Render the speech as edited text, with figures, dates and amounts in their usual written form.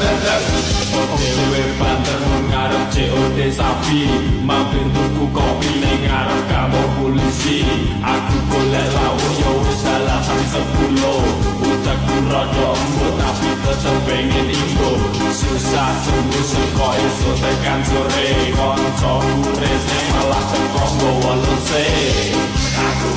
Dewe banter ngarep COD sapi mampir tuku kopi ning ngarep kantor polisi aku golek lauk yo wis salah sampe 10 utakku rada embut tapi tetep pengen inggo susah sungguh seko esuk tekan sore kanca urip malah teko nggawa lose aku